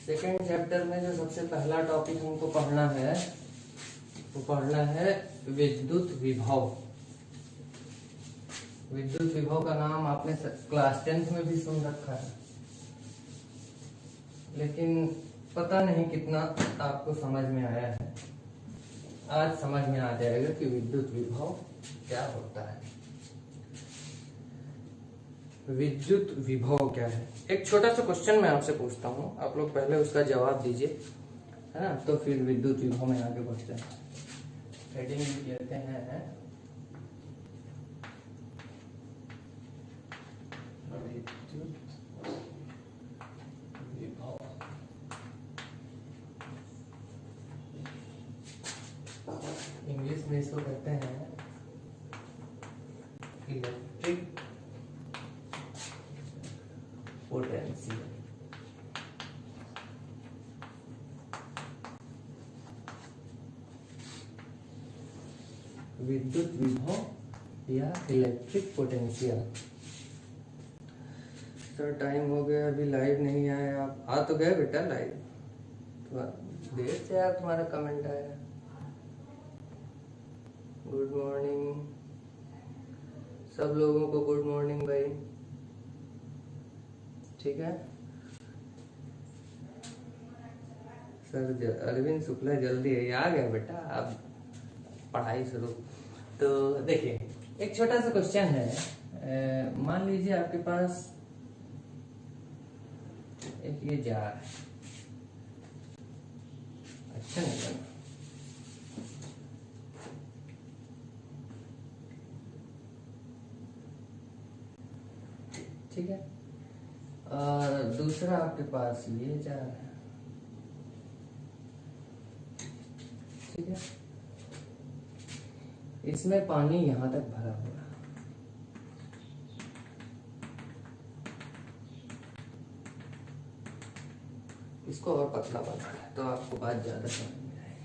Second chapter में जो सबसे पहला टॉपिक हमको पढ़ना है वो पढ़ना है विद्युत विभव। विद्युत विभव का नाम आपने क्लास 10th में भी सुन रखा है, लेकिन पता नहीं कितना आपको समझ में आया है। आज समझ में आ जाएगा कि विद्युत विभव क्या होता है। विद्युत विभव क्या है। एक छोटा सा क्वेश्चन मैं आपसे पूछता हूँ, आप लोग पहले उसका जवाब दीजिए, है ना, तो फिर विद्युत विभव में आगे बढ़ते हैं। हेडिंग लिख लेते हैं विद्युत विभव। इंग्लिश में इसको कहते हैं इलेक्ट्रिक पोटेंशियल। विद्युत विभव या इलेक्ट्रिक पोटेंशियल। सर टाइम हो गया, अभी लाइव नहीं आए। आप आ तो गए बेटा लाइव, तो देर से यार तुम्हारा कमेंट आया। गुड मॉर्निंग सब लोगों को, गुड मॉर्निंग भाई। ठीक है सर, अरविंद शुक्ला जल्दी है, आ गया बेटा, अब पढ़ाई शुरू। तो देखिए एक छोटा सा क्वेश्चन है। मान लीजिए आपके पास एक ये जार है, अच्छा नहीं बना, ठीक है, और दूसरा आपके पास ये जार है, ठीक है। इसमें पानी यहां तक भरा हुआ है, इसको और पतला बनाना है तो आपको बात ज्यादा समझ में आएगी।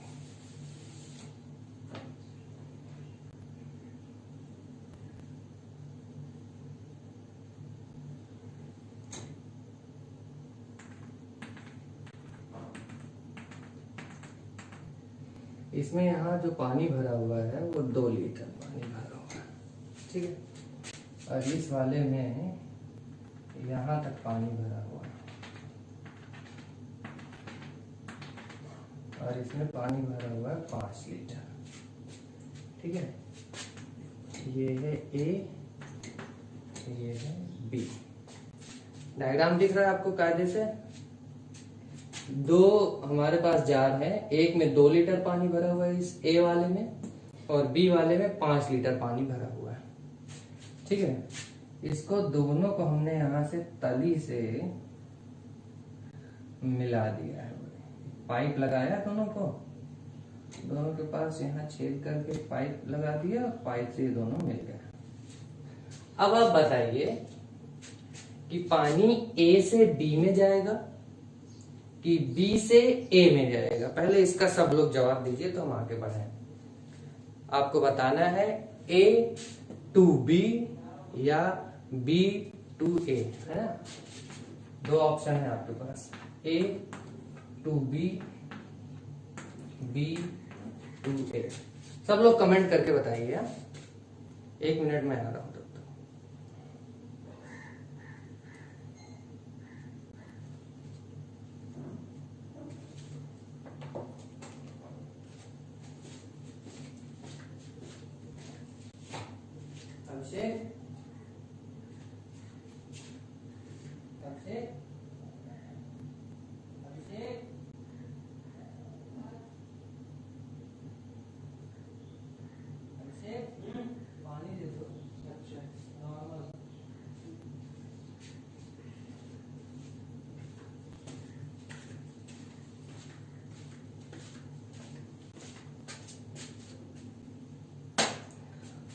इसमें यहाँ जो पानी भरा हुआ है वो 2 लीटर पानी भरा हुआ है, ठीक है। और इस वाले में यहाँ तक पानी भरा हुआ है, और इसमें पानी भरा हुआ है 5 लीटर, ठीक है। ये है ए, ये है बी। डायग्राम दिख रहा है आपको कायदे से। 2 हमारे पास जार है, एक में 2 लीटर पानी भरा हुआ है इस ए वाले में, और बी वाले में 5 लीटर पानी भरा हुआ है, ठीक है। इसको दोनों को हमने यहां से तली से मिला दिया है, पाइप लगाया दोनों को, दोनों के पास यहाँ छेद करके पाइप लगा दिया, पाइप से ये दोनों मिल गए। अब आप बताइए कि पानी ए से बी में जाएगा कि बी से ए में जाएगा। पहले इसका सब लोग जवाब दीजिए तो हम आगे बढ़े। आपको बताना है ए टू बी या बी टू ए, है ना। 2 ऑप्शन है आपके पास, ए टू बी, बी टू ए। सब लोग कमेंट करके बताइए। 1 मिनट में आ रहा हूं तब तक। अभिषेक, अभिषेक, अभिषेक, पानी दे दो। अच्छा नॉर्मल।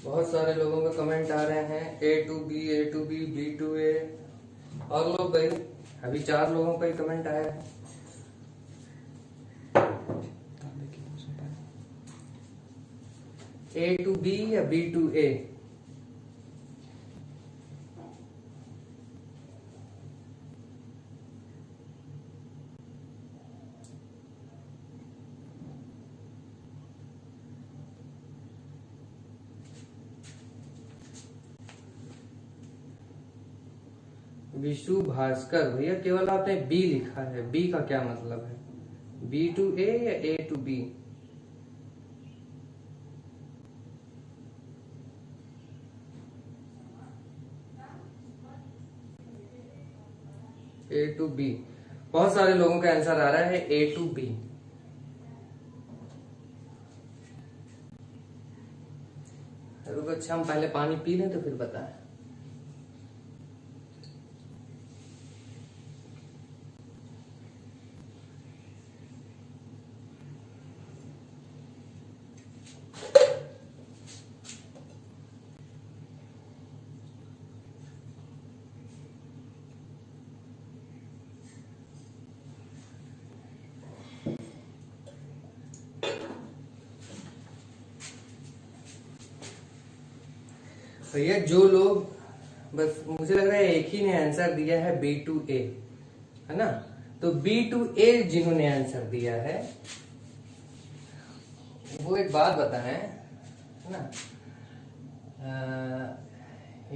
बहुत सारे लोगों के कमेंट आ रहे हैं, A to B, A to B, B to A. और लोग भाई, अभी 4 लोगों का ही कमेंट आया है। ए टू बी या बी टू ए? विशु भास्कर भैया, केवल आपने बी लिखा है, बी का क्या मतलब है? बी टू ए या A to B? A to B. बहुत सारे लोगों का आंसर आ रहा है ए टू बी। रुको, अच्छा हम पहले पानी पी लें तो फिर बताएं। भैया जो लोग, बस मुझे लग रहा है एक ही ने आंसर दिया है बी टू ए, है ना? तो बी टू ए जिन्होंने आंसर दिया है वो एक बात बताएं, है ना?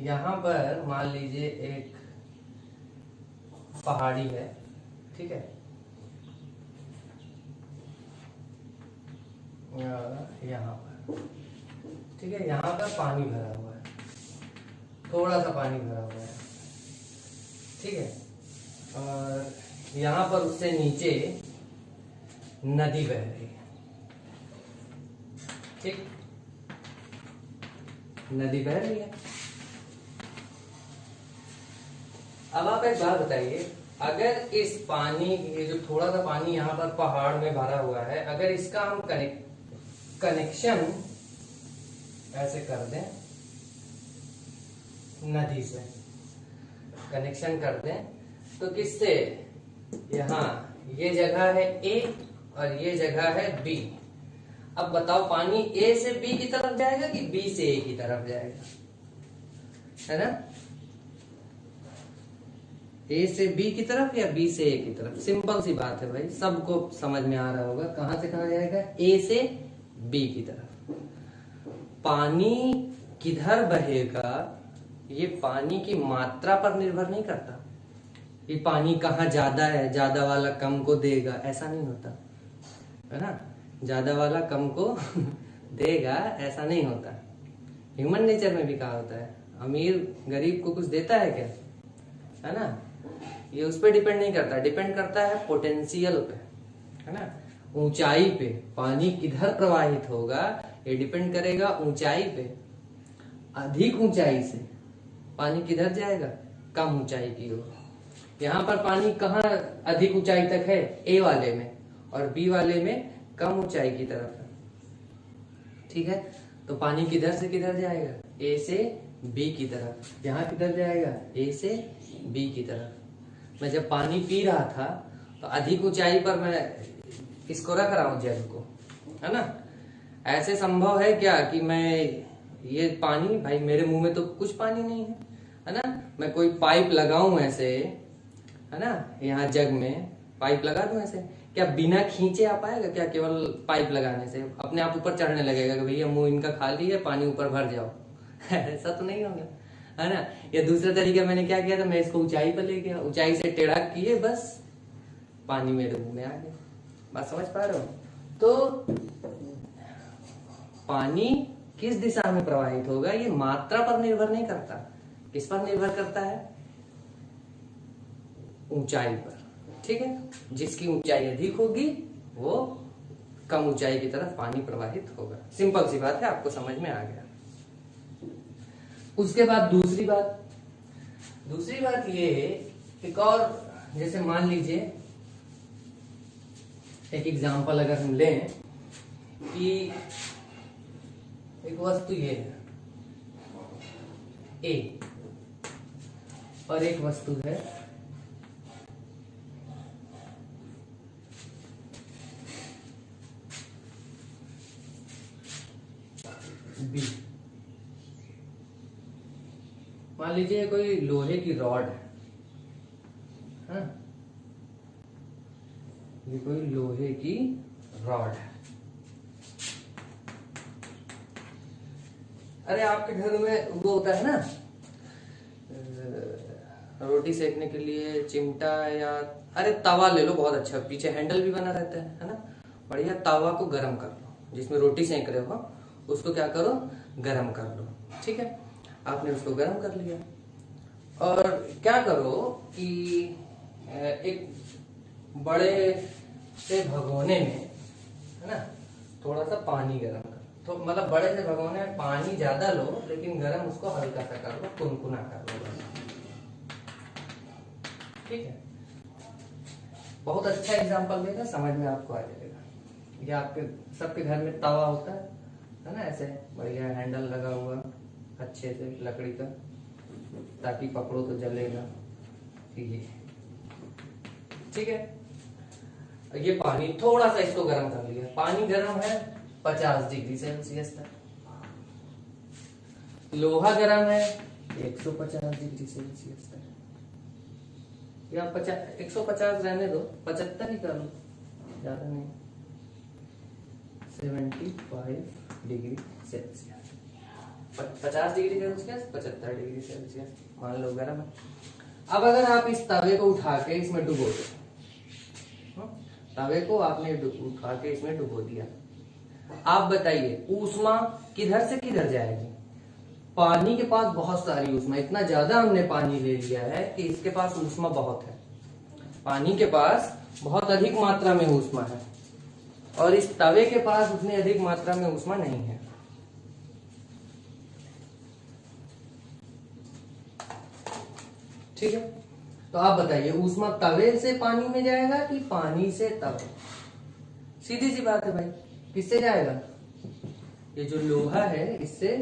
यहाँ पर मान लीजिए एक पहाड़ी है, ठीक है? यहाँ पर, ठीक है, यहाँ पर पानी भरा हुआ है, थोड़ा सा पानी भरा हुआ है, ठीक है? और यहाँ पर उससे नीचे नदी बह रही है, ठीक? नदी बह रही है। अब आप एक बात बताइए, अगर इस पानी, ये जो थोड़ा सा पानी यहाँ पर पहाड़ में भरा हुआ है, अगर इसका हम कनेक्शन ऐसे कर दें, नदी से कनेक्शन कर दें, तो किससे? यहाँ ये जगह है ए और ये जगह है बी। अब बताओ पानी ए से बी की तरफ जाएगा कि बी से ए की तरफ जाएगा, है ना? ए से बी की तरफ या बी से ए की तरफ? सिंपल सी बात है भाई, सबको समझ में आ रहा होगा। कहां से कहां जाएगा? ए से बी की तरफ। पानी किधर बहेगा ये पानी की मात्रा पर निर्भर नहीं करता। ये पानी कहाँ ज्यादा है, ज्यादा वाला कम को देगा, ऐसा नहीं होता, है ना? ज्यादा वाला कम को देगा, ऐसा नहीं होता। ह्यूमन नेचर में भी कहा होता है, अमीर गरीब को कुछ देता है क्या, है ना? ये उस पर डिपेंड नहीं करता, डिपेंड करता है पोटेंशियल पे, है ना? ऊंचाई पे, पानी किधर प्रवाहित होगा ये डिपेंड करेगा ऊंचाई पे। अधिक ऊंचाई से पानी किधर जाएगा? कम ऊंचाई की ओर। यहाँ पर पानी कहाँ अधिक ऊंचाई तक है? ए वाले में, और बी वाले में कम ऊंचाई की तरफ है, ठीक है? तो पानी किधर से किधर जाएगा? ए से बी की तरफ। यहाँ किधर जाएगा? ए से बी की तरफ। मैं जब पानी पी रहा था तो अधिक ऊंचाई पर मैं इसको रख रहा हूं, जग को, है ना? ऐसे संभव है क्या कि मैं ये पानी, भाई मेरे मुंह में तो कुछ पानी नहीं है ना? मैं कोई पाइप लगाऊं ऐसे, है ना, यहाँ जग में पाइप लगा दूं ऐसे, क्या बिना खींचे आ पाएगा क्या? केवल पाइप लगाने से अपने आप ऊपर चढ़ने लगेगा कि भैया मुंह इनका खाली है, पानी ऊपर भर जाओ ऐसा तो नहीं होगा, है ना? या दूसरा तरीका मैंने क्या किया था, मैं इसको ऊंचाई पर ले गया, ऊंचाई से टेढ़ा किए, बस पानी मेरे मुंह में आ गया। बात समझ पा रहे हो? तो पानी किस दिशा में प्रवाहित होगा ये मात्रा पर निर्भर नहीं करता। किस पर निर्भर करता है? ऊंचाई पर, ठीक है? जिसकी ऊंचाई अधिक होगी वो कम ऊंचाई की तरफ पानी प्रवाहित होगा। सिंपल सी बात है, आपको समझ में आ गया। उसके बाद दूसरी बात ये, एक और, जैसे मान लीजिए एक एग्जांपल अगर हम लें कि एक वस्तु ये है ए और एक वस्तु है बी। मान लीजिए कोई लोहे की रॉड है, हाँ? ये कोई लोहे की रॉड है। अरे आपके घर में वो होता है ना, रोटी सेकने के लिए चिमटा या अरे तवा ले लो, बहुत अच्छा, पीछे हैंडल भी बना रहता है ना। बढ़िया तवा को गरम कर लो, जिसमें रोटी सेक रहे हो उसको क्या करो, गरम कर लो। ठीक है, आपने उसको गरम कर लिया और क्या करो कि एक बड़े से भगोने में, है ना, थोड़ा सा पानी गरम कर, तो मतलब बड़े से भगोने में पानी ज्यादा लो, लेकिन गरम उसको हल्का सा कर लो, कुनकुना कर लो। ठीक है, बहुत अच्छा एग्जांपल देगा, समझ में आपको आ जाएगा। ये आपके सबके घर में तवा होता है ना, ऐसे बढ़िया हैंडल लगा हुआ अच्छे से लकड़ी का, ताकि पकड़ो तो जलेगा। ठीक है, ये पानी थोड़ा सा इसको गर्म कर लिया, पानी गर्म है 50 डिग्री सेल्सियस तक, लोहा गर्म है 150 डिग्री सेल्सियस तक, या 150 रहने दो, 75 ही कर लो, ज्यादा नहीं, 75 degree Celsius, 50 degree Celsius, 75 degree Celsius मान लो गर्म है। अब अगर आप इस तवे को उठा के इसमें डुबो दो, तवे को आपने उठा के इसमें डुबो दिया, आप बताइए ऊष्मा किधर से किधर जाएगी? पानी के पास बहुत सारी ऊष्मा, इतना ज्यादा हमने पानी ले लिया है कि इसके पास ऊष्मा बहुत है, पानी के पास बहुत अधिक मात्रा में ऊष्मा है, और इस तवे के पास उतनी अधिक मात्रा में ऊष्मा नहीं है। ठीक है, तो आप बताइए ऊष्मा तवे से पानी में जाएगा कि पानी से तवे? सीधी सी बात है भाई, किससे जाएगा? ये जो लोहा है इससे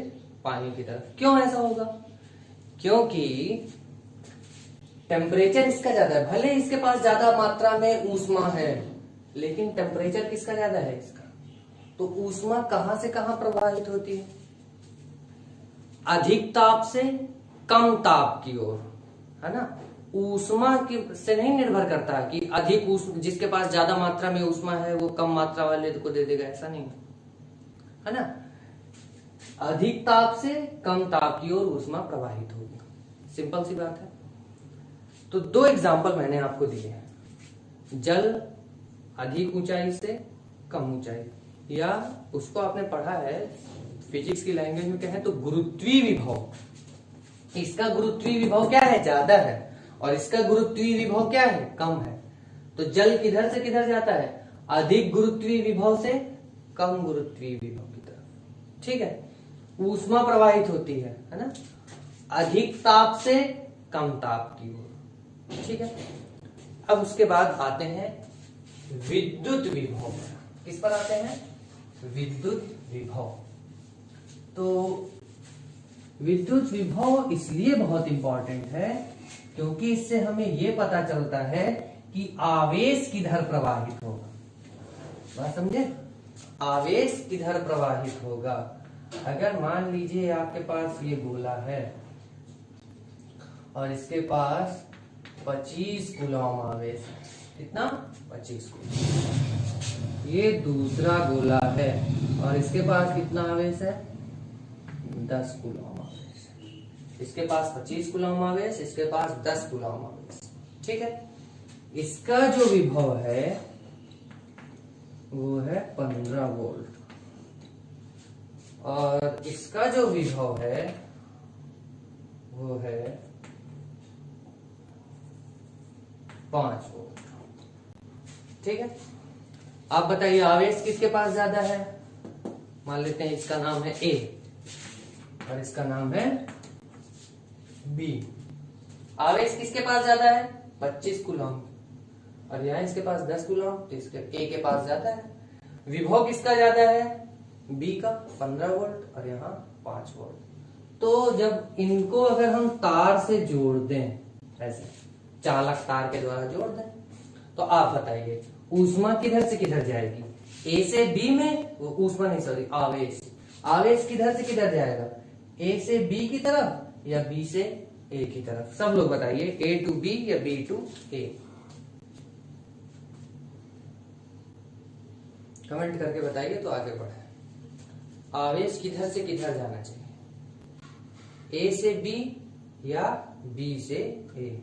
पानी की तरफ। क्यों ऐसा होगा? क्योंकि टेम्परेचर इसका ज्यादा है, भले इसके पास ज्यादा मात्रा में ऊष्मा है, लेकिन टेम्परेचर किसका ज्यादा है? इसका। तो ऊष्मा कहां से कहां प्रवाहित होती है? अधिक ताप से कम ताप की ओर, है ना। ऊष्मा की से नहीं निर्भर करता कि अधिक ऊष्मा, जिसके पास ज्यादा मात्रा में ऊष्मा है वो कम मात्रा वाले को दे देगा, ऐसा नहीं है ना। अधिक ताप से कम ताप की ओर ऊष्मा प्रवाहित होगी, सिंपल सी बात है। तो दो एग्जांपल मैंने आपको दिए हैं, जल अधिक ऊंचाई से कम ऊंचाई, या उसको आपने पढ़ा है फिजिक्स की लैंग्वेज में कहें तो गुरुत्वीय विभव। इसका गुरुत्वीय विभव क्या है? ज्यादा है, और इसका गुरुत्वीय विभव क्या है? कम है। तो जल किधर से किधर जाता है? अधिक गुरुत्वीय विभव से कम गुरुत्वीय विभव की तरफ। ठीक है, ऊष्मा प्रवाहित होती है ना, अधिक ताप से कम ताप की ओर। ठीक है, अब उसके बाद आते हैं विद्युत विभव। किस पर आते हैं? विद्युत विभव। तो विद्युत विभव इसलिए बहुत इंपॉर्टेंट है क्योंकि इससे हमें यह पता चलता है कि आवेश किधर प्रवाहित होगा। बात समझे? आवेश किधर प्रवाहित होगा। अगर मान लीजिए आपके पास ये गोला है और इसके पास 25 कूलम आवेश है, कितना? 25 कूलम। ये दूसरा गोला है और इसके पास कितना आवेश है? 10 कूलम आवेश। इसके पास 25 कूलम आवेश, इसके पास 10 कूलम आवेश। ठीक है, इसका जो विभव है वो है 15 वोल्ट, और इसका जो विभव है वो है 5 वोल्ट। ठीक है, आप बताइए आवेश किसके पास ज्यादा है? मान लेते हैं इसका नाम है ए और इसका नाम है बी। आवेश किसके पास ज्यादा है? 25 कूलम, और यहाँ इसके पास 10 कूलम, तो इसके ए के पास ज्यादा है। विभव किसका ज्यादा है? बी का, 15 वोल्ट, और यहाँ 5 वोल्ट। तो जब इनको अगर हम तार से जोड़ दें, ऐसे चालक तार के द्वारा जोड़ दें, तो आप बताइए ऊष्मा किधर से किधर जाएगी? ए से बी में, वो ऊष्मा नहीं सॉरी आवेश, आवेश किधर से किधर जाएगा? ए से बी की तरफ या बी से ए की तरफ? सब लोग बताइए, ए टू बी या बी टू ए? कमेंट करके बताइए तो आगे बढ़े। आवेश किधर से किधर जाना चाहिए? ए से बी या बी से ए?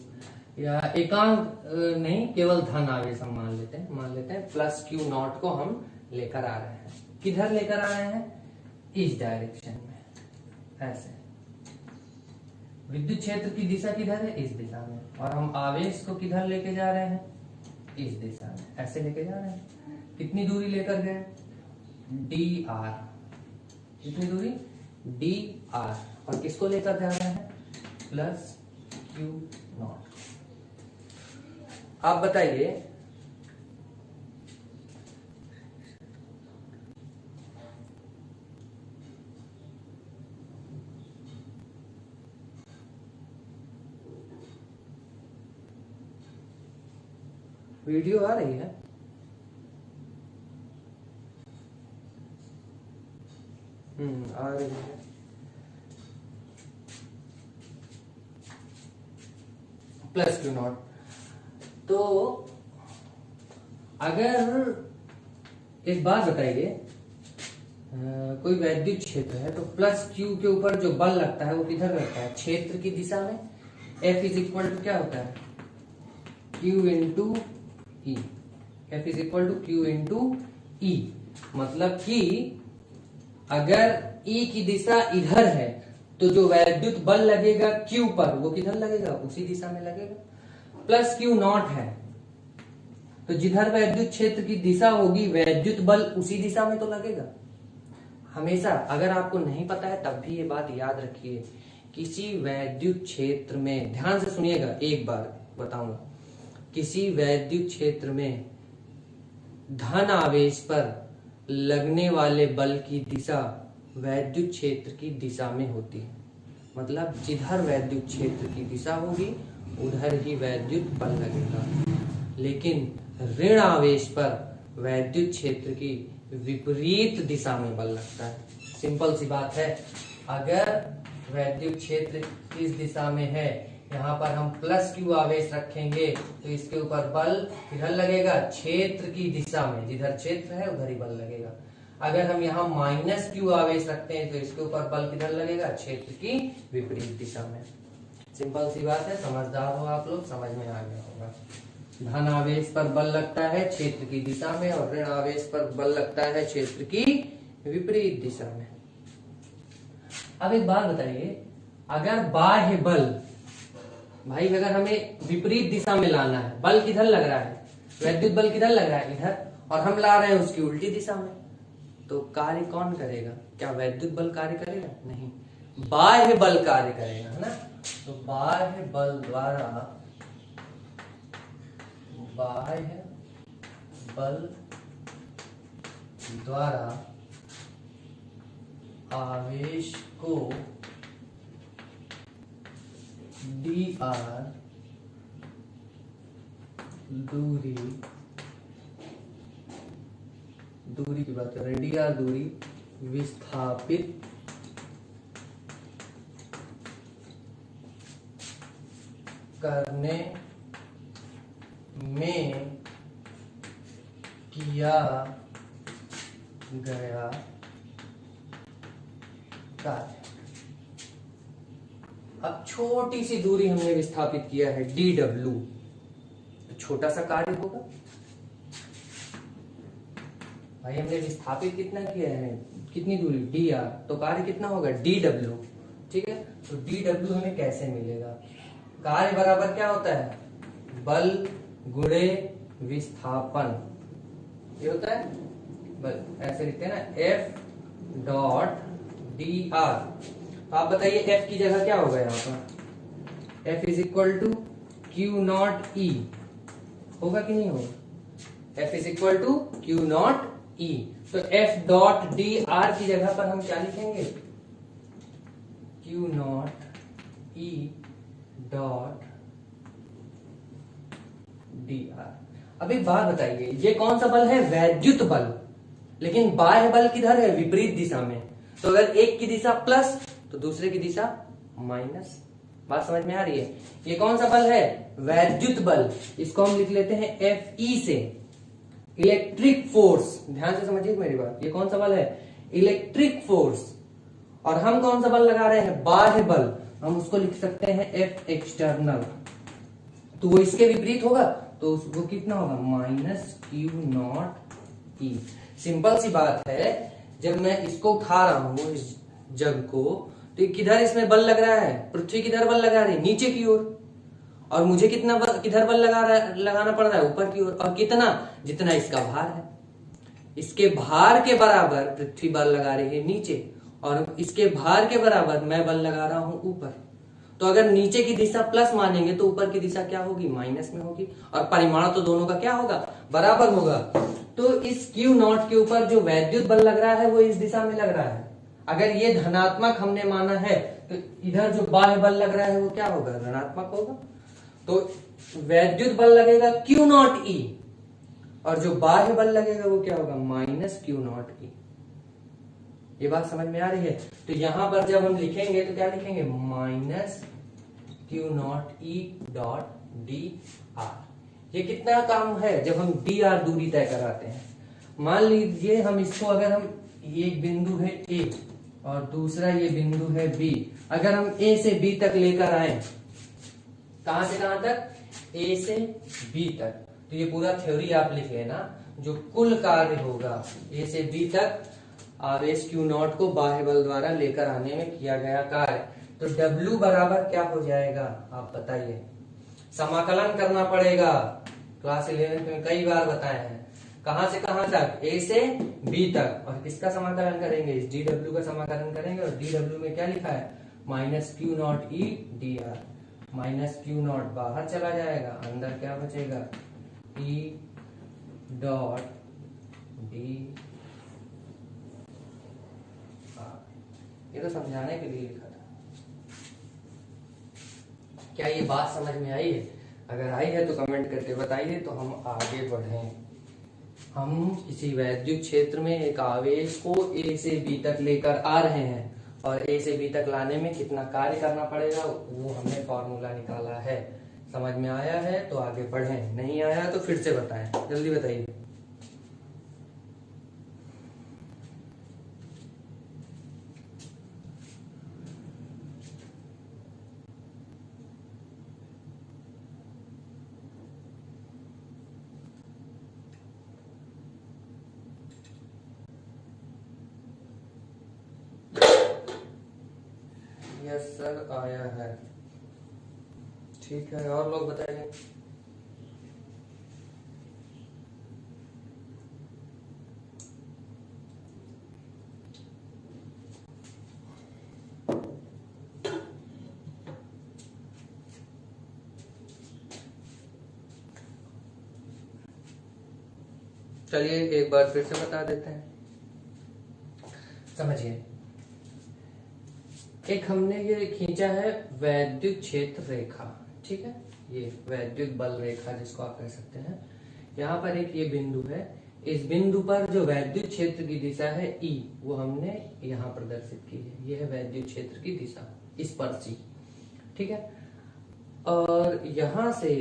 या एकांक नहीं, केवल धन आवेश हम मान लेते हैं प्लस क्यू नॉट को हम लेकर आ रहे हैं। किधर लेकर आ रहे हैं? इस डायरेक्शन में, ऐसे। विद्युत क्षेत्र की दिशा किधर है? इस दिशा में। और हम आवेश को किधर लेके जा रहे हैं? इस दिशा में, ऐसे लेके जा रहे हैं। कितनी दूरी लेकर गए? D R. कितनी दूरी? D R. और किसको लेकर जा रहे हैं? Plus Q not. आप बताइए, वीडियो आ रही है? आ रही है। Plus Q naught. तो अगर एक बात बताइए, कोई वैद्युत क्षेत्र है तो प्लस क्यू के ऊपर जो बल लगता है वो किधर लगता है? क्षेत्र की दिशा में। F इज इक्वल टू क्या होता है? Q into E. F is equal to Q into E. मतलब कि अगर E की दिशा इधर है तो जो वैद्युत बल लगेगा Q पर वो किधर लगेगा? उसी दिशा में लगेगा। प्लस क्यू नॉट है तो जिधर वैद्युत क्षेत्र की दिशा होगी वैद्युत बल उसी दिशा में तो लगेगा हमेशा। अगर आपको नहीं पता है तब भी ये बात याद रखिए, किसी वैद्युत क्षेत्र में, ध्यान से सुनिएगा, एक बार बताऊंगा, किसी वैद्युत क्षेत्र में धन आवेश पर लगने वाले बल की दिशा वैद्युत क्षेत्र की दिशा में होती है। मतलब जिधर वैद्युत क्षेत्र की दिशा होगी उधर ही वैद्युत बल लगेगा। लेकिन ऋण आवेश पर वैद्युत क्षेत्र की विपरीत दिशा में बल लगता है। सिंपल सी बात है, अगर वैद्युत क्षेत्र इस दिशा में है, यहाँ पर हम प्लस क्यू आवेश रखेंगे तो इसके ऊपर बल किधर लगेगा? क्षेत्र की दिशा में। जिधर क्षेत्र है उधर ही बल लगेगा। अगर हम यहाँ माइनस क्यू आवेश रखते हैं तो इसके ऊपर बल किधर लगेगा? क्षेत्र की विपरीत दिशा में। सिंपल सी बात है, समझदार हो आप लोग, समझ में आ गया होगा। धन आवेश पर बल लगता है क्षेत्र की दिशा में और ऋण आवेश पर बल लगता है क्षेत्र की विपरीत दिशा में। अब एक बात बताइए, अगर बाह्य बल, भाई अगर हमें विपरीत दिशा में लाना है, बल किधर लग रहा है? वैद्युत बल किधर लग रहा है? इधर। और हम ला रहे हैं उसकी उल्टी दिशा में, तो कार्य कौन करेगा? क्या वैद्युत बल कार्य करेगा? नहीं, बाह्य बल कार्य करेगा, है ना। तो बाह्य बल द्वारा आवेश को डी आर दूरी की बात कर रहे हैं, डी आर दूरी विस्थापित करने में किया गया कार्य। अब छोटी सी दूरी हमने विस्थापित किया है dw, तो छोटा सा कार्य होगा। भाई हमने विस्थापित कितना किया है? कितनी दूरी? dr, तो कार्य कितना होगा? dw। ठीक है, तो dw हमें कैसे मिलेगा? कार्य बराबर क्या होता है? बल गुणे विस्थापन, ये होता है बल। ऐसे लिखते हैं ना, F डॉट डी आर। तो आप बताइए F की जगह क्या होगा यहाँ पर? F is equal to Q naught E होगा कि नहीं होगा? F is equal to Q naught E. तो F डॉट डी आर की जगह पर हम क्या लिखेंगे? Q naught E dot D are. अब एक बात बताइए, ये कौन सा बल है? वैद्युत बल। लेकिन बाह्य बल किधर है? विपरीत दिशा में। तो अगर एक की दिशा प्लस तो दूसरे की दिशा माइनस। बात समझ में आ रही है? ये कौन सा बल है? वैद्युत बल। इसको हम लिख लेते हैं Fe से, इलेक्ट्रिक फोर्स। ध्यान से समझिए मेरी बात, ये कौन सा बल है? Electric force. और हम कौन सा बल लगा रहे हैं? बाह्य बल। हम उसको लिख सकते हैं F एक्सटर्नल। तो वो इसके विपरीत होगा, तो वो कितना होगा minus Q naught E. Simple सी बात है, जब मैं इसको उठा रहा हूं इस जग को, तो किधर इसमें बल लग रहा है, पृथ्वी किधर बल लगा रही है, नीचे की ओर, और मुझे कितना किधर बल लगाना पड़ रहा है, ऊपर की ओर, और कितना, जितना इसका भार है। इसके भार के बराबर पृथ्वी बल लगा रही है नीचे, और इसके भार के बराबर मैं बल लगा रहा हूं ऊपर। तो अगर नीचे की दिशा प्लस मानेंगे तो ऊपर की दिशा क्या होगी, माइनस में होगी, और परिमाण तो दोनों का क्या होगा, बराबर होगा। तो इस क्यू नॉट के ऊपर जो वैद्युत बल लग रहा है वो इस दिशा में लग रहा है। अगर ये धनात्मक हमने माना है तो इधर जो बाह्य बल लग रहा है वो क्या होगा, ऋणात्मक होगा। तो वैद्युत बल लगेगा क्यू नॉट ई, और जो बाह्य बल लगेगा वो क्या होगा, माइनस क्यू नॉट ई। ये बात समझ में आ रही है। तो यहां पर जब हम लिखेंगे तो क्या लिखेंगे, minus Q naught E dot D are. ये कितना काम है, जब हम डी आर दूरी तय कराते हैं। मान लीजिए हम इसको, अगर हम ये एक बिंदु है ए और दूसरा ये बिंदु है बी, अगर हम ए से बी तक लेकर आए, कहां से कहां तक, ए से बी तक, तो ये पूरा थ्योरी आप लिख लेना। जो कुल कार्य होगा ए से बी तक आवेश क्यू नॉट को बाह्य बल द्वारा लेकर आने में किया गया कार्य, तो W बराबर क्या हो जाएगा, आप बताइए। समाकलन करना पड़ेगा, क्लास 11 में कई बार बताए हैं। कहां से कहां तक, ए से बी तक, और किसका समाकलन करेंगे, इस DW का समाकलन करेंगे। और DW में क्या लिखा है, minus Q naught E D R. Minus Q not बाहर चला जाएगा, अंदर क्या बचेगा, ई डॉट डी। ये तो समझाने के लिए लिखा था। क्या ये बात समझ में आई है? अगर आई है तो कमेंट करके बताइए, तो हम आगे बढ़ें। हम किसी वैद्युत क्षेत्र में एक आवेश को ए से बी तक लेकर आ रहे हैं, और ए से बी तक लाने में कितना कार्य करना पड़ेगा वो हमने फॉर्मूला निकाला है। समझ में आया है तो आगे बढ़ें, नहीं आया तो फिर से बताएं, जल्दी बताइए। यस सर आया है, ठीक है। और लोग बताएंगे। चलिए एक बार फिर से बता देते हैं, समझिए। एक हमने ये खींचा है वैद्युत क्षेत्र रेखा, ठीक है, ये वैद्युत बल रेखा जिसको आप कह सकते हैं। यहाँ पर एक ये बिंदु है, इस बिंदु पर जो वैद्युत क्षेत्र की दिशा है ई, वो हमने यहाँ प्रदर्शित की है। ये है वैद्युत क्षेत्र की दिशा, इस पर सी, ठीक है। और यहाँ से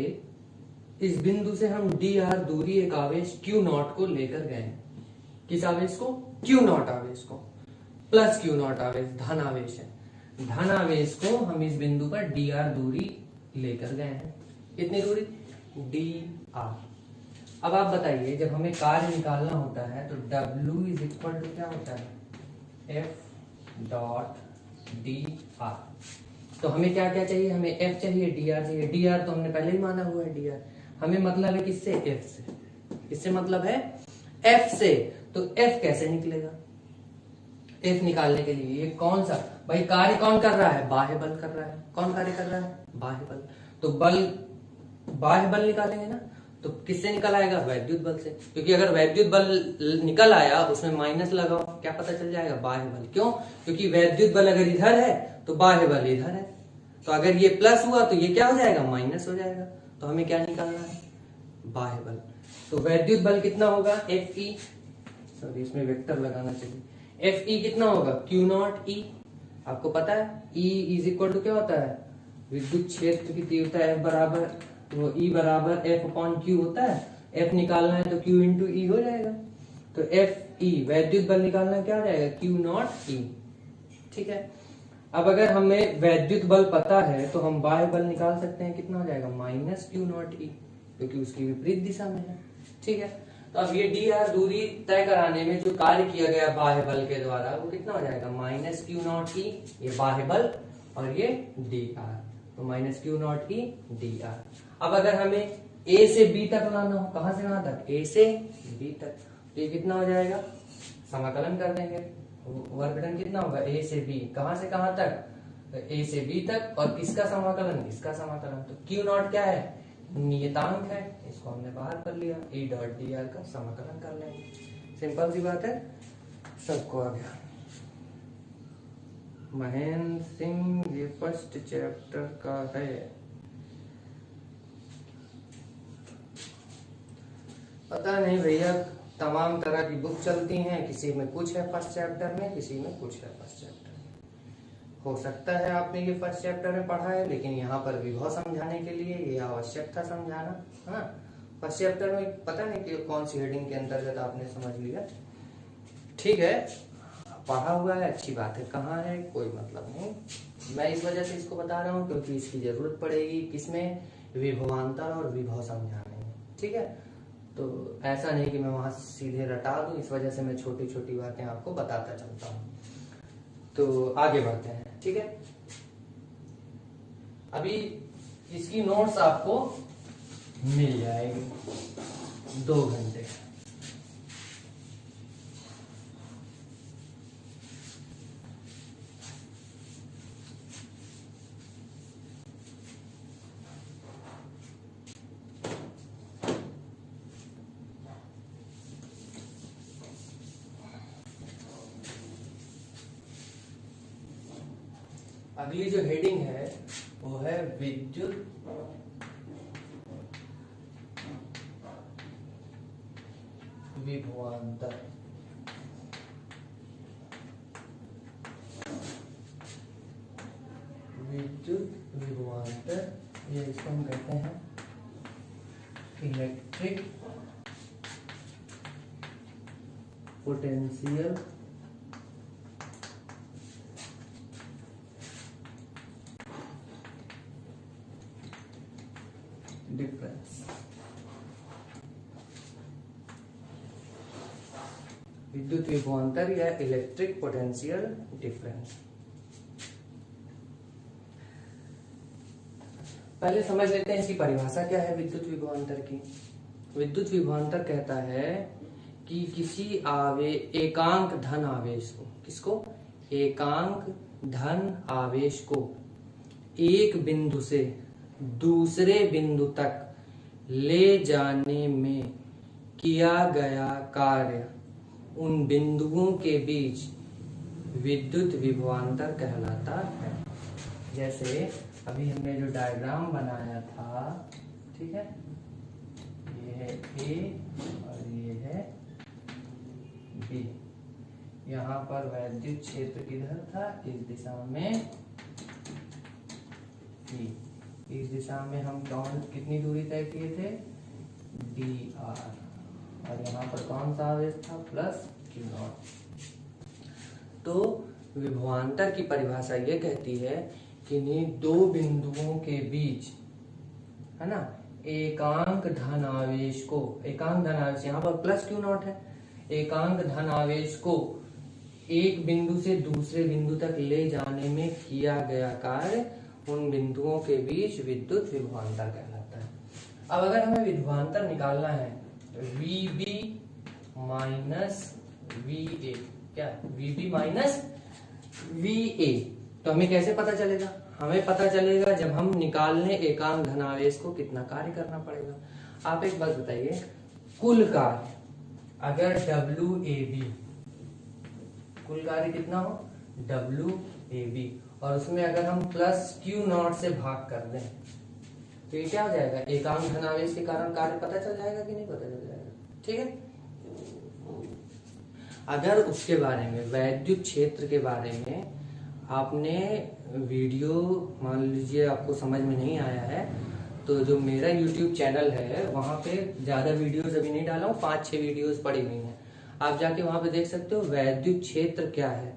इस बिंदु से हम डी आर दूरी एक आवेश क्यू नॉट को लेकर गए। किस आवेश को, क्यू नॉट आवेश को, प्लस क्यू नॉट आवेश धन आवेश है। धन आवेश को हम इस बिंदु पर डी आर दूरी लेकर गए हैं। कितनी दूरी, डी आर। अब आप बताइए, जब हमें कार्य निकालना होता है तो W इज इक्वल टू क्या होता है, F डॉट डी आर। तो हमें क्या क्या चाहिए, हमें F चाहिए, DR चाहिए। DR तो हमने पहले ही माना हुआ है, DR हमें मतलब है किससे, F से। किससे मतलब है, F से। तो F कैसे निकलेगा, F निकालने के लिए ये कौन सा, भाई कार्य कौन कर रहा है, बाह्य बल कर रहा है। कौन कार्य कर रहा है, बाह्य बल। तो बल, बाह्य बल निकालेंगे ना, तो किससे निकल आएगा, वैद्युत बल से। क्योंकि अगर वैद्युत बल निकल आया, उसमें माइनस लगाओ, क्या पता चल जाएगा, बाह्य बल। क्यों, क्योंकि वैद्युत बल अगर इधर है तो बाह्य बल इधर है। तो अगर ये प्लस हुआ तो ये क्या हो जाएगा, माइनस हो जाएगा। तो हमें क्या निकालना है, बाह्य बल। तो वैद्युत बल कितना होगा, Fe, सॉरी इसमें वेक्टर लगाना चाहिए। Fe कितना होगा, क्यू नॉट ई। आपको पता है E इज इक्वल टू क्या होता है, विद्युत क्षेत्र की तीव्रता F बराबर, वो E बराबर F अपॉन Q होता है। F निकालना है तो Q इंटू E हो जाएगा। तो Fe वैद्युत बल निकालना क्या हो जाएगा, क्यू नॉट ई, ठीक है। अब अगर हमें वैद्युत बल पता है तो हम बाह्य बल निकाल सकते हैं, कितना हो जाएगा माइनस क्यू नॉट ई, क्योंकि उसकी विपरीत दिशा में है। ठीक है, तो अब ये डी आर दूरी तय कराने में जो कार्य किया गया बाह्य बल के द्वारा वो कितना हो जाएगा माइनस क्यू नॉट ई, ये बाह्य बल, और ये डी आर, तो minus Q naught E D R. अब अगर हमें ए से बी तक लाना हो, कहां से कहां तक, ए से बी तक, तो ये कितना हो जाएगा, समाकलन कर देंगे, वर्गडन कितना होगा ए से बी, कहां से कहां तक, ए से बी तक, और किसका समाकलन, इसका समाकलन, तो क्यू नॉट क्या है, नियतांक है, इसको हमने बाहर कर लिया, ई डॉट डी आर का समाकलन कर लेंगे, सिंपल सी बात है, सबको आ गया। महेंद्र सिंह, ये फर्स्ट चैप्टर का है, पता नहीं भैया, तमाम तरह की बुक चलती हैं, किसी में कुछ है फर्स्ट चैप्टर में, किसी में कुछ है फर्स्ट चैप्टर में। हो सकता है आपने ये फर्स्ट चैप्टर में पढ़ा है, लेकिन यहाँ पर विभव समझाने के लिए ये आवश्यक था समझाना। हाँ, फर्स्ट चैप्टर में पता नहीं कि कौन सी हेडिंग के अंतर्गत आपने समझ लिया, ठीक है, पढ़ा हुआ है, अच्छी बात है, कहाँ है कोई मतलब नहीं, मैं इस वजह से इसको बता रहा हूँ क्योंकि इसकी जरूरत पड़ेगी किसमें, विभवांतर और विभव समझाने में। ठीक है, तो ऐसा नहीं कि मैं वहां सीधे रटा दूं, इस वजह से मैं छोटी छोटी बातें आपको बताता चलता हूं। तो आगे बढ़ते हैं, ठीक है। अभी इसकी नोट्स आपको मिल जाएगी 2 घंटे। अगली जो हेडिंग है वो है विद्युत विभवांतर। विद्युत विभवांतर, ये इसको हम कहते हैं इलेक्ट्रिक पोटेंशियल डिफरेंस। विद्युत विभवांतर या इलेक्ट्रिक पोटेंशियल डिफरेंस। पहले समझ लेते हैं इसकी परिभाषा क्या है विद्युत विभवांतर की। विद्युत विभवांतर कहता है कि किसी एकांक धन आवेश को, किसको, एकांक धन आवेश को एक बिंदु से दूसरे बिंदु तक ले जाने में किया गया कार्य उन बिंदुओं के बीच विद्युत विभवांतर कहलाता है। जैसे अभी हमने जो डायग्राम बनाया था, ठीक है, ये है ए और ये है बी। यहाँ पर वैद्युत क्षेत्र किधर था, इस दिशा में ई, इस दिशा में हम कितनी दूरी तय किए थे, डी आर, और यहाँ पर कौन सा आवेश था, प्लस क्यू नॉट। तो विभवांतर की परिभाषा ये कहती है कि इन्हीं दो बिंदुओं के बीच, है ना, एकांक धन आवेश को, एकांक धन आवेश यहाँ पर प्लस क्यू नॉट है, एकांक धन आवेश को एक बिंदु से दूसरे बिंदु तक ले जाने में किया गया कार्य उन बिंदुओं के बीच विद्युत विभवांतर कहलाता है। अब अगर हमें विभवांतर निकालना है, VB माइनस VA, क्या VB माइनस VA, तो हमें कैसे पता चलेगा, हमें पता चलेगा जब हम निकालने एकांक धनावेश को कितना कार्य करना पड़ेगा। आप एक बात बताइए, कुल कार्य अगर WAB, कुल कार्य कितना हो WAB, और उसमें अगर हम प्लस क्यू नॉट से भाग कर दें तो ये क्या हो जाएगा, एकांक धनावेश के कारण कार्य पता चल जाएगा कि नहीं पता चल जाएगा। ठीक है, अगर उसके बारे में, वैद्युत क्षेत्र के बारे में आपने वीडियो, मान लीजिए आपको समझ में नहीं आया है, तो जो मेरा YouTube चैनल है वहां पे ज्यादा वीडियोस अभी नहीं डाला हूँ, 5-6 वीडियोस पड़ी हुई हैं, आप जाके वहां पे देख सकते हो वैद्युत क्षेत्र क्या है।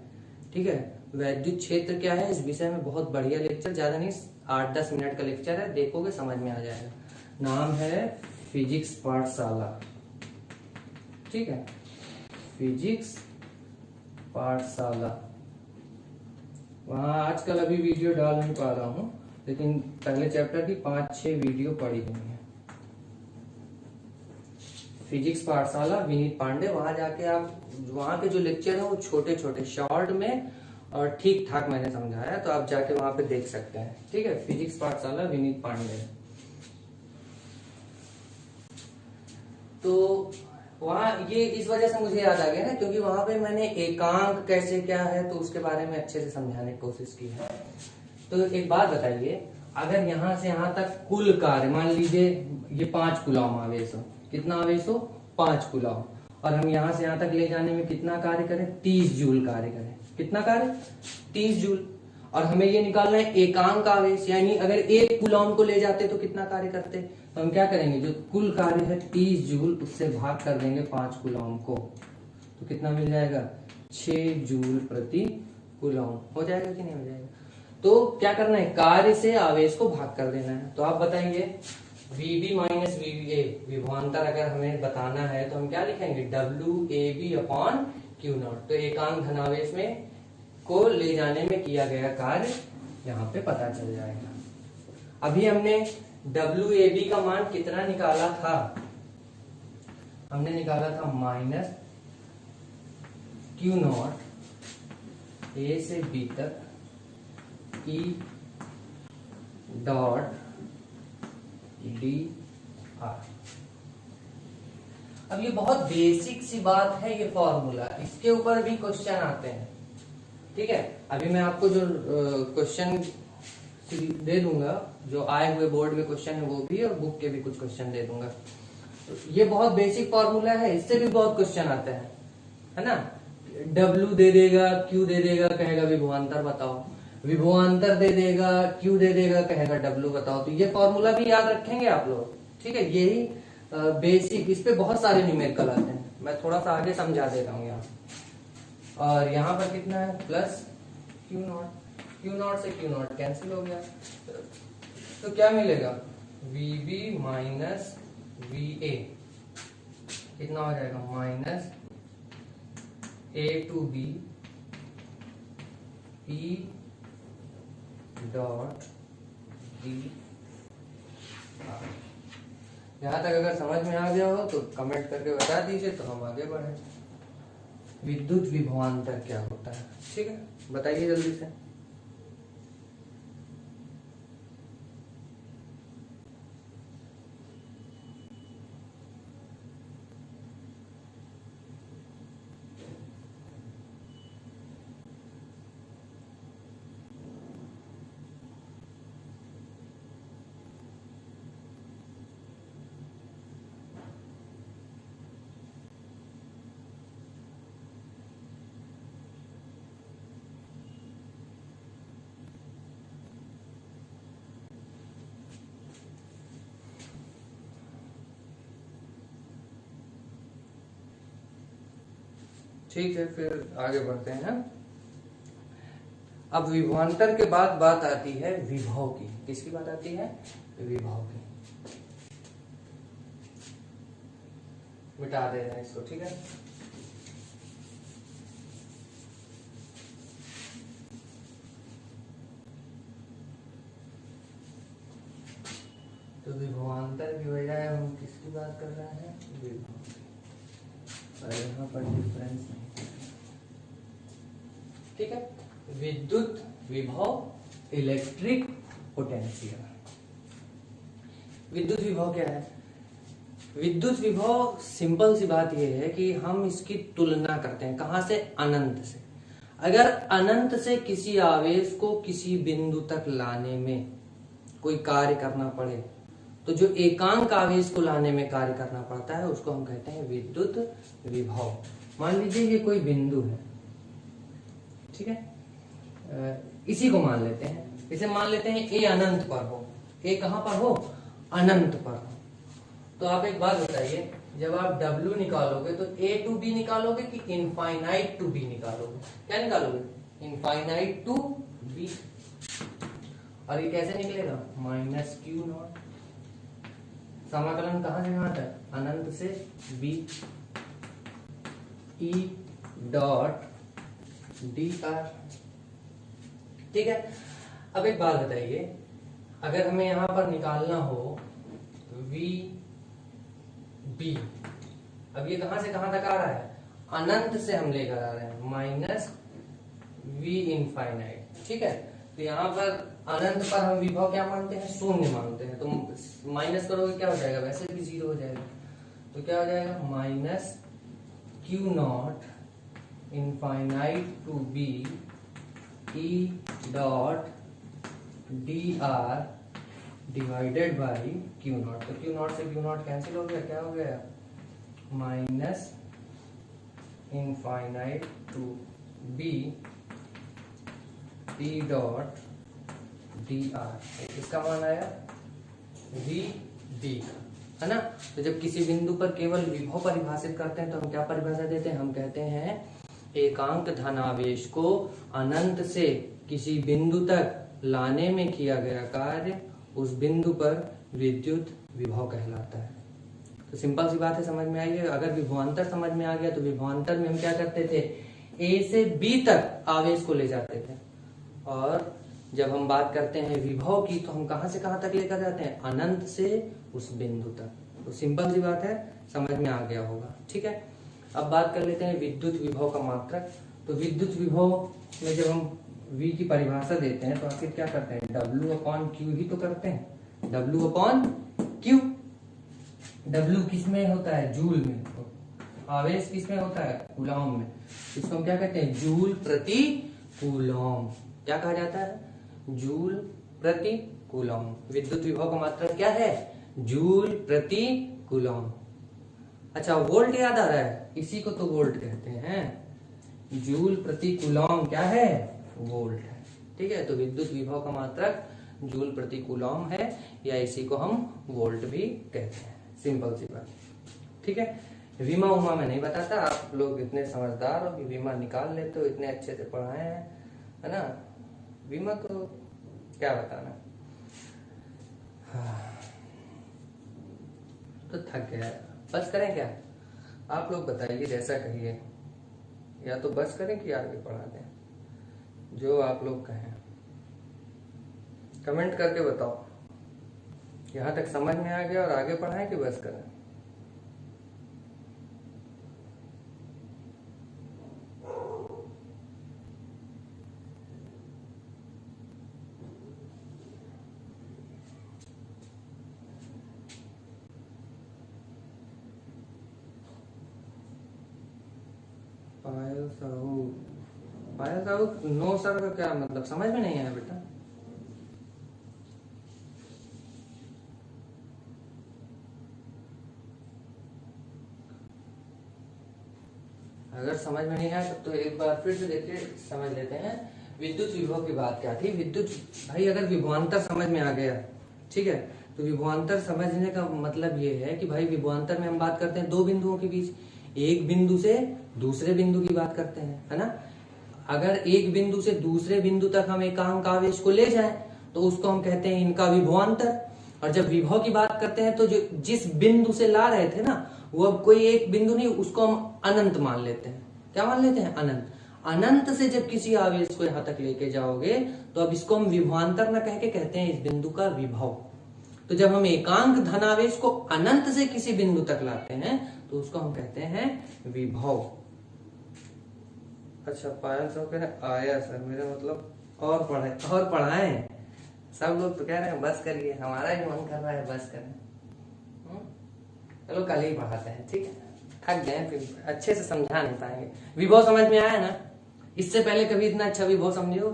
ठीक है, वैद्युत क्षेत्र क्या है, इस विषय में बहुत बढ़िया लेक्चर, ज्यादा नहीं 8-10 मिनट का लेक्चर है, देखोगे समझ में आ जाएगा। नाम है फिजिक्स पाठशाला, ठीक है, फिजिक्स पाठशाला। वहां आजकल अभी वीडियो डाल नहीं पा रहा हूं, लेकिन पहले चैप्टर की 5-6 वीडियो पड़ी हुई है। फिजिक्स पाठशाला विनीत पांडे, वहां जाके आप वहां के जो लेक्चर है वो छोटे छोटे शॉर्ट में और ठीक ठाक मैंने समझाया, तो आप जाके वहां पे देख सकते हैं, ठीक है। फिजिक्स पाठशाला विनीत पांडे। तो वहां ये इस वजह से मुझे याद आ गया ना, क्योंकि वहां पे मैंने एकांक कैसे क्या है तो उसके बारे में अच्छे से समझाने की कोशिश की है। तो एक बात बताइए, अगर यहाँ से यहाँ तक कुल कार्य, मान लीजिए ये 5 कूलम आवेश हो, कितना आवेश हो 5 कूलम, और हम यहाँ से यहाँ तक ले जाने में कितना कार्य करें, 30 जूल कार्य करें। कितना कार्य, 30 जूल। और हमें ये निकालना है एकांक आवेश, यानी अगर 1 कूलम को ले जाते तो कितना कार्य करते, तो हम क्या करेंगे, जो कुल कार्य है 30 जूल, उससे भाग कर देंगे 5 कूलम को, तो कितना मिल जाएगा, 6 जूल प्रति कूलम। हो जाएगा कि नहीं हो जाएगा। तो क्या करना है, कार्य से आवेश को भाग कर देना है। तो आप बताइए VB माइनस VA विभवांतर अगर हमें बताना है तो हम क्या लिखेंगे, WAB अपॉन Q0। तो एकांक धनावेश में को ले जाने में किया गया कार्य यहाँ पे पता चल जाएगा। अभी हमने WAB का मान कितना निकाला था, हमने निकाला था माइनस Q0 A से B तक E डॉट DR। अब ये बहुत बेसिक सी बात है, ये फॉर्मूला, इसके ऊपर भी क्वेश्चन आते हैं, ठीक है। अभी मैं आपको जो क्वेश्चन दे दूंगा, जो आए हुए बोर्ड में क्वेश्चन है वो भी, और बुक के भी कुछ क्वेश्चन दे दूंगा। तो ये बहुत बेसिक फॉर्मूला है, इससे भी बहुत क्वेश्चन आते हैं, है ना। W दे देगा, Q दे देगा, कहेगा विभवांतर बताओ, विभवांतर दे देगा, Q दे देगा, कहेगा W बताओ। तो ये फॉर्मूला भी याद रखेंगे आप लोग, ठीक है। यही बेसिक, इस पे बहुत सारे न्यूमेरिकल आते हैं, मैं थोड़ा सा आगे समझा देता हूँ यहाँ। और यहाँ पर कितना है, प्लस Q0 से Q0 कैंसिल हो गया, तो क्या मिलेगा, VB माइनस VA कितना हो जाएगा, minus A to B E dot DR। यहाँ तक अगर समझ में आ गया हो तो कमेंट करके बता दीजिए, तो हम आगे बढ़े। विद्युत विभवांतर क्या होता है, ठीक है, बताइए जल्दी से। ठीक है, फिर आगे बढ़ते हैं। अब विभवांतर के बाद बात आती है विभव की। किसकी बात आती है, विभव की। मिटा दे रहे हैं इसको, ठीक है। तो विभवांतर की बजाय हम किसकी बात कर रहे हैं, विभव की। और यहाँ पर डिफरेंस नहीं, ठीक है। विद्युत विभव, इलेक्ट्रिक पोटेंशियल। विद्युत विभव क्या है, विद्युत विभव सिंपल सी बात यह है कि हम इसकी तुलना करते हैं, कहां से, अनंत से। अगर अनंत से किसी आवेश को किसी बिंदु तक लाने में कोई कार्य करना पड़े, तो जो एकांक आवेश को लाने में कार्य करना पड़ता है उसको हम कहते हैं विद्युत विभव। मान लीजिए ये कोई बिंदु है, ठीक है, इसी को मान लेते हैं, इसे मान लेते हैं ए अनंत पर हो। ए कहां पर हो, अनंत पर हो। तो आप एक बात बताइए, जब आप W निकालोगे तो A to B निकालोगे कि इनफाइनाइट टू B निकालोगे, क्या निकालोगे, इनफाइनाइट टू बी, और ये कैसे निकलेगा माइनस क्यू नॉट, समाकलन कहां से कहां तक, अनंत से B, E dot D R. ठीक है, अब एक बात बताइए, अगर हमें यहां पर निकालना हो वी बी, अब ये कहां से कहां तक आ रहा है, अनंत से हम लेकर आ रहे हैं माइनस वी इनफाइनाइट। ठीक है, तो यहाँ पर अनंत पर हम विभव क्या मानते हैं, शून्य मानते हैं, तो माइनस करोगे क्या हो जाएगा, वैसे भी जीरो हो जाएगा, तो क्या हो जाएगा minus Q naught infinite to B E dot D R divided by Q naught. तो क्यू नॉट से क्यू नॉट कैंसिल हो गया, क्या हो गया minus infinite to B E dot D R, इसका मान आया वी डी का, है ना। तो जब किसी बिंदु पर केवल विभव परिभाषित करते हैं तो हम क्या परिभाषा देते हैं, हम कहते हैं एकांक धनावेश को अनंत से किसी बिंदु तक लाने में किया गया कार्य उस बिंदु पर विद्युत विभव कहलाता है। तो सिंपल सी बात है, समझ में आई है। अगर विभवांतर समझ में आ गया तो विभवांतर में हम क्या करते थे, ए से बी तक आवेश को ले जाते थे, और जब हम बात करते हैं विभव की तो हम कहां से कहां तक लेकर जाते हैं, अनंत से उस बिंदु तक। तो सिंपल सी बात है, समझ में आ गया होगा। ठीक है, अब बात कर लेते हैं विद्युत विभव का मात्रक। तो विद्युत विभव में जब हम V की परिभाषा देते हैं तो आखिर क्या करते हैं, W अपॉन क्यू ही तो करते हैं, W अपॉन क्यू। W किस में होता है, जूल में, आवेश किस में होता है, कूलॉम में, इसको हम क्या कहते हैं, जूल प्रति कूलॉम। क्या कहा जाता है, जूल प्रति कूलॉम। विद्युत विभव का मात्रक क्या है, जूल प्रति कूलॉम। अच्छा, वोल्ट याद आ रहा है, इसी को तो वोल्ट कहते हैं, जूल प्रति कूलॉम क्या है, वोल्ट है। ठीक है, तो विद्युत विभव का मात्रक जूल प्रति कूलॉम है, या इसी को हम वोल्ट भी कहते हैं। सिंपल सी बात। ठीक है, विमा उमा में नहीं बताता, आप लोग इतने समझदार हो कि विमा निकाल लेते हो, इतने अच्छे से पढ़ाए हैं, है ना। विमा तो क्या बताना। तो थक गया, बस करें क्या, आप लोग बताइए, जैसा कहिए, या तो बस करें कि आगे पढ़ा दें, जो आप लोग कहें। कमेंट करके बताओ, यहां तक समझ में आ गया और आगे पढ़ाएं कि बस करें। पायल साहू नो सर का क्या मतलब, समझ में नहीं आया बेटा। अगर समझ में नहीं आया तो एक बार फिर से देखिए, समझ लेते हैं विद्युत विभव की बात क्या थी। विद्युत भाई, अगर विभवांतर समझ में आ गया, ठीक है, तो विभवांतर समझने का मतलब ये है कि भाई विभवांतर में हम बात करते हैं दो बिंदुओं के बीच, एक बिंदु से दूसरे बिंदु की बात करते हैं, है ना। अगर एक बिंदु से दूसरे बिंदु तक हम एकांक आवेश को ले जाएं तो उसको हम कहते हैं इनका विभवांतर। और जब विभव की बात करते हैं तो जो जिस बिंदु से ला रहे थे ना, वो अब कोई एक बिंदु नहीं, उसको हम अनंत मान लेते हैं। क्या मान लेते हैं, अनंत। अनंत से जब किसी आवेश को यहां तक लेके जाओगे तो अब इसको हम विभवांतर न कह के कहते हैं इस बिंदु का विभव। तो जब हम एकांक धनावेश को अनंत से किसी बिंदु तक लाते हैं तो उसको हम कहते हैं विभव। अच्छा, पायल साहब कह रहे आया सर, मेरा मतलब और पढ़ाएं। सब लोग तो कह रहे हैं बस करिए, हमारा भी मन कर रहा है बस करें। चलो कल ही पढ़ाते हैं, ठीक है। थक गए फिर अच्छे से समझा नहीं पाएंगे। विभव समझ में आया ना, इससे पहले कभी इतना अच्छा विभव समझो,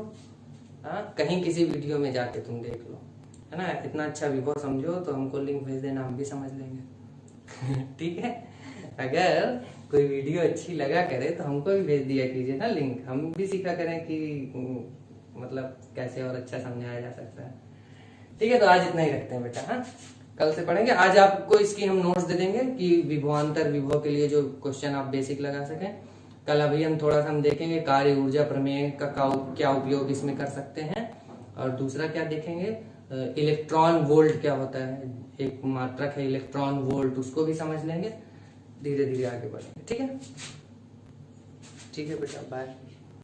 हाँ, कहीं किसी वीडियो में जाके तुम देख लो, है ना। इतना अच्छा विभव समझो तो हमको लिंक भेज देना, हम भी समझ लेंगे। ठीक है, अगर कोई वीडियो अच्छी लगा करे तो हमको भी भेज दिया कीजिए ना लिंक, हम भी सीखा करें कि मतलब कैसे और अच्छा समझाया जा सकता है। ठीक है, तो आज इतना ही रखते हैं बेटा, हाँ, कल से पढ़ेंगे। आज आपको इसकी हम नोट्स दे देंगे कि विभवांतर विभव के लिए जो क्वेश्चन आप बेसिक लगा सकें। कल अभी हम थोड़ा सा हम देखेंगे कार्य ऊर्जा प्रमेय का क्या उपयोग इसमें कर सकते हैं। और दूसरा क्या देखेंगे, इलेक्ट्रॉन वोल्ट क्या होता है, एक मात्रक है इलेक्ट्रॉन वोल्ट, उसको भी समझ लेंगे। धीरे धीरे आगे बढ़ेंगे। ठीक है बेटा, बाय।